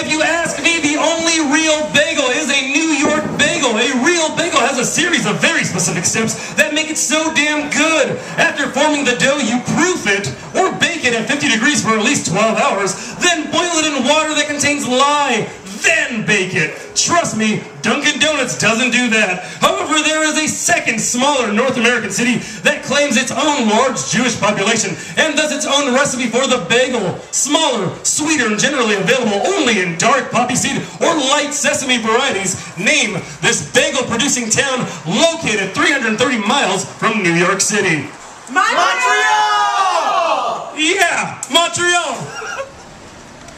If you ask me, the only real bagel is a New York bagel. A real bagel has a series of very specific steps that make it so damn good. After forming the dough, you proof it or bake it at 50 degrees for at least 12 hours, then boil it in water that contains lye, then bake it. Trust me, Dunkin' Donuts doesn't do that. However, there is a second, smaller North American city that claims its own large Jewish population and thus its own recipe for the bagel. Smaller, sweeter, and generally available only in dark poppy seed or light sesame varieties. Name this bagel-producing town located 330 miles from New York City. Montreal! Yeah, Montreal!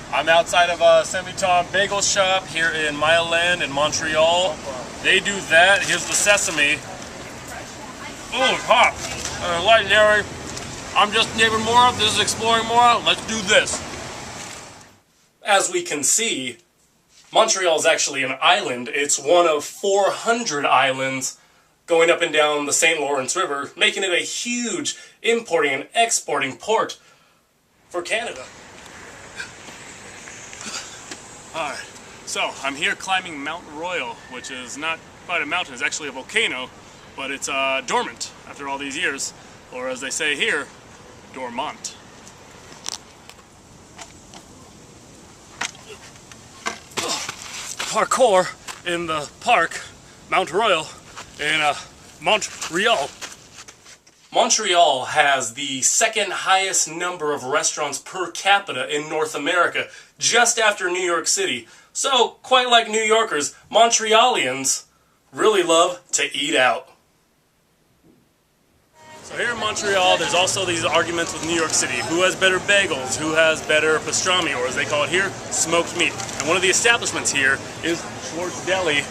I'm outside of a Semi-Tom Bagel Shop here in Mile End in Montreal. They do that. Here's the sesame. Oh, it's hot. Legendary. I'm just neighbor Mora. This is Exploring Mora. Let's do this. As we can see, Montreal is actually an island. It's one of 400 islands going up and down the St. Lawrence River, making it a huge importing and exporting port for Canada. Alright, so I'm here climbing Mount Royal, which is not quite a mountain, it's actually a volcano, but it's dormant after all these years, or as they say here, dormant. Parkour in the park, Mount Royal, in Montreal. Montreal has the second highest number of restaurants per capita in North America, just after New York City. So, quite like New Yorkers, Montrealians really love to eat out. So here in Montreal, there's also these arguments with New York City. Who has better bagels? Who has better pastrami, or as they call it here, smoked meat? And one of the establishments here is Schwartz Deli,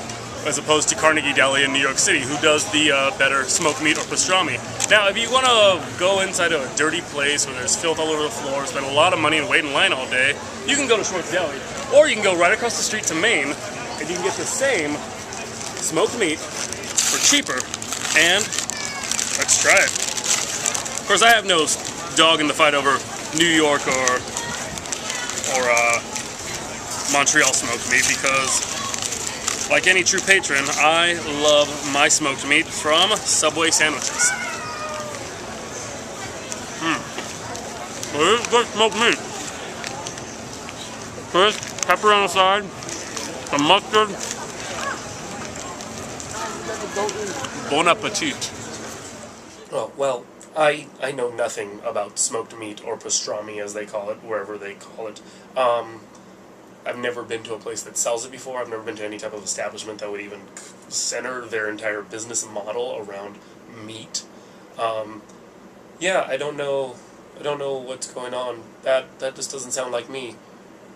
as opposed to Carnegie Deli in New York City, who does the better smoked meat or pastrami. Now, if you want to go inside of a dirty place where there's filth all over the floor, spend a lot of money and wait in line all day, you can go to Schwartz Deli. Or you can go right across the street to Maine, and you can get the same smoked meat for cheaper, and let's try it. Of course, I have no dog in the fight over New York or Montreal smoked meat, because like any true patron, I love my smoked meat from Subway sandwiches. Well, this is good smoked meat. Crisp, pepper on the side, some mustard. Bon appetit. Oh, well, I know nothing about smoked meat or pastrami, as they call it, wherever they call it. I've never been to a place that sells it before. I've never been to any type of establishment that would even center their entire business model around meat. Yeah, I don't know what's going on. That just doesn't sound like me.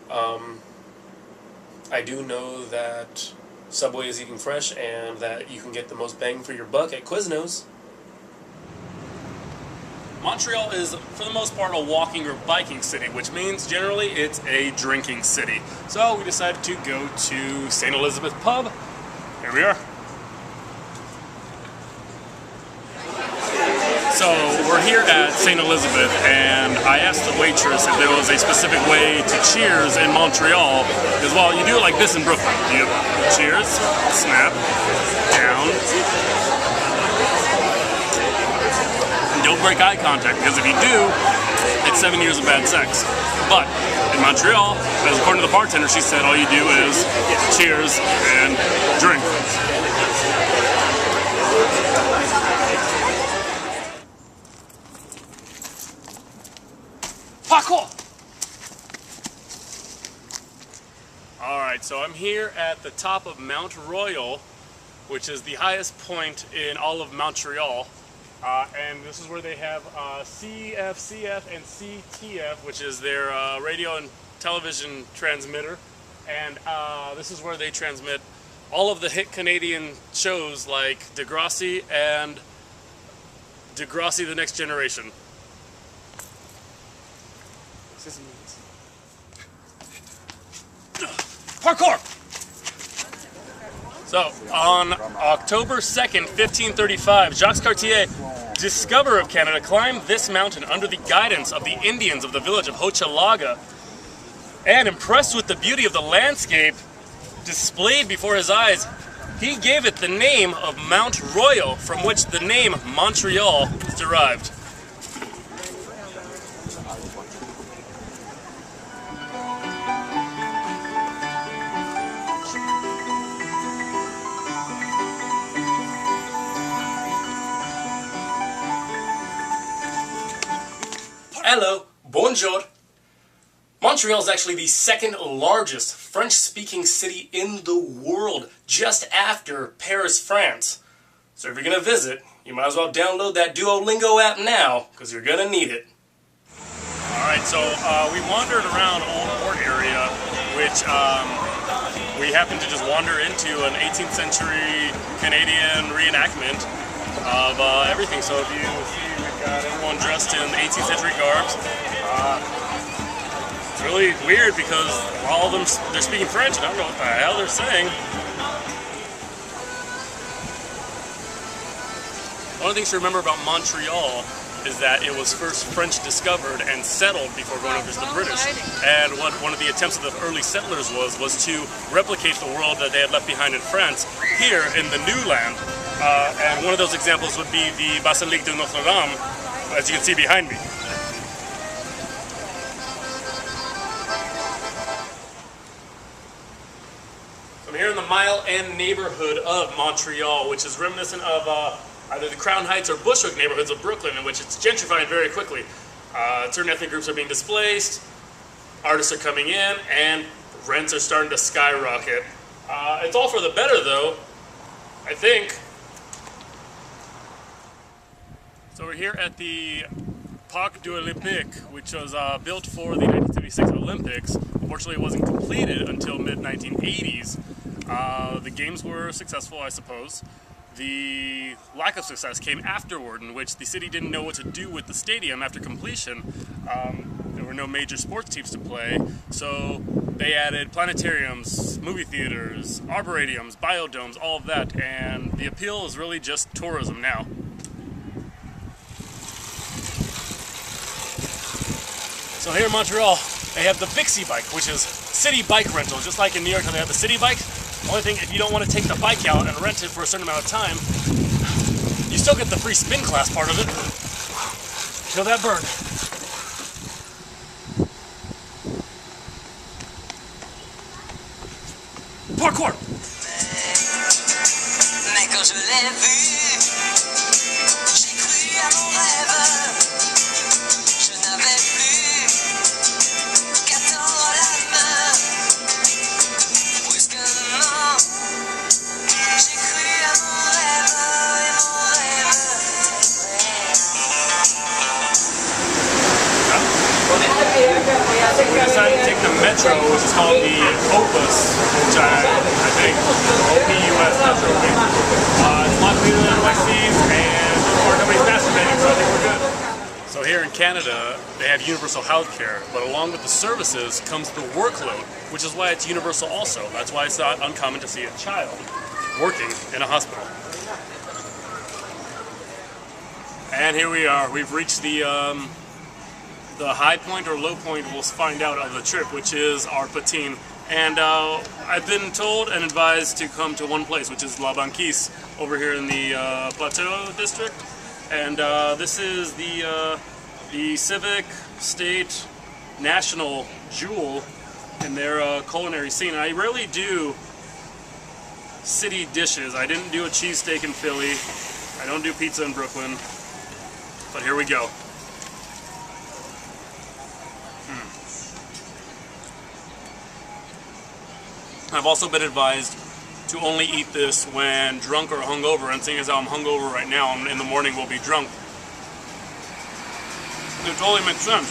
I do know that Subway is eating fresh and that you can get the most bang for your buck at Quiznos. Montreal is, for the most part, a walking or biking city, which means generally it's a drinking city. So we decided to go to St. Elizabeth Pub. Here we are. So we're here at St. Elizabeth, and I asked the waitress if there was a specific way to cheers in Montreal, because, well, you do it like this in Brooklyn. You cheers, snap, down. Don't break eye contact, because if you do, it's 7 years of bad sex. But in Montreal, as according to the bartender, she said all you do is cheers and drink. Parkour! Alright, so I'm here at the top of Mount Royal, which is the highest point in all of Montreal. And this is where they have CF, and CTF, which is their radio and television transmitter. And this is where they transmit all of the hit Canadian shows like Degrassi and Degrassi The Next Generation. Parkour! So, on October 2nd, 1535, Jacques Cartier, discoverer of Canada, climbed this mountain under the guidance of the Indians of the village of Hochelaga. And impressed with the beauty of the landscape displayed before his eyes, he gave it the name of Mount Royal, from which the name Montreal is derived. Hello, bonjour. Montreal is actually the second largest French-speaking city in the world, just after Paris, France. So if you're going to visit, you might as well download that Duolingo app now, because you're going to need it. Alright, so we wandered around Old Port area, which we happened to just wander into an 18th century Canadian reenactment of everything. So if you see, we've got everyone dressed in 18th century garbs. It's really weird because all of them, they're speaking French and I don't know what the hell they're saying. One of the things to remember about Montreal is that it was first French discovered and settled before going over to the British. And what one of the attempts of the early settlers was to replicate the world that they had left behind in France here in the new land. And one of those examples would be the Basilique de Notre Dame, as you can see behind me. I'm here in the Mile End neighborhood of Montreal, which is reminiscent of either the Crown Heights or Bushwick neighborhoods of Brooklyn, in which it's gentrifying very quickly. Certain ethnic groups are being displaced, artists are coming in, and rents are starting to skyrocket. It's all for the better, though, I think. So we're here at the Parc de l'Olympique, which was built for the 1976 Olympics. Unfortunately, it wasn't completed until mid-1980s. The games were successful, I suppose. The lack of success came afterward, in which the city didn't know what to do with the stadium after completion. There were no major sports teams to play, so they added planetariums, movie theaters, arboretums, biodomes, all of that, and the appeal is really just tourism now. So here in Montreal, they have the BIXI bike, which is city bike rental, just like in New York, they have the city bike. Only thing, if you don't want to take the bike out and rent it for a certain amount of time, you still get the free spin class part of it. Kill that bird. Parkour! Mais quand je l'ai vu, j'ai cru à mon rêve. Je n'avais plus qu'à tendre la main. Brusquement, j'ai cru à mon rêve et mon rêve. We decided to take the metro, which is called the Opus, which I think OPUS metro. It's a lot cleaner than NYC's, and our company's masturbating, so I think we're good. So here in Canada, they have universal health care, but along with the services comes the workload, which is why it's universal also. That's why it's not uncommon to see a child working in a hospital. And here we are. We've reached the high point or low point, we'll find out, of the trip, which is our Patine. And I've been told and advised to come to one place, which is La Banquise, over here in the Plateau district. And this is the civic, state, national jewel in their culinary scene. I rarely do city dishes. I didn't do a cheesesteak in Philly. I don't do pizza in Brooklyn. But here we go. I've also been advised to only eat this when drunk or hungover, and seeing as how I'm hungover right now, in the morning we'll be drunk. It totally makes sense.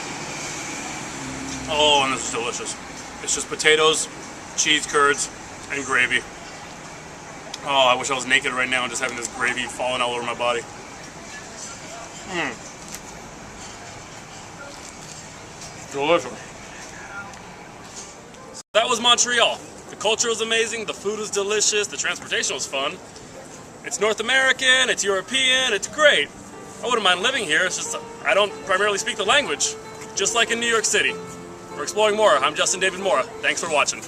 Oh, and this is delicious. It's just potatoes, cheese curds, and gravy. Oh, I wish I was naked right now and just having this gravy falling all over my body. Delicious. That was Montreal. The culture was amazing, the food was delicious, the transportation was fun. It's North American, it's European, it's great. I wouldn't mind living here, it's just I don't primarily speak the language, just like in New York City. For Exploring Mora, I'm Justin David Mora. Thanks for watching.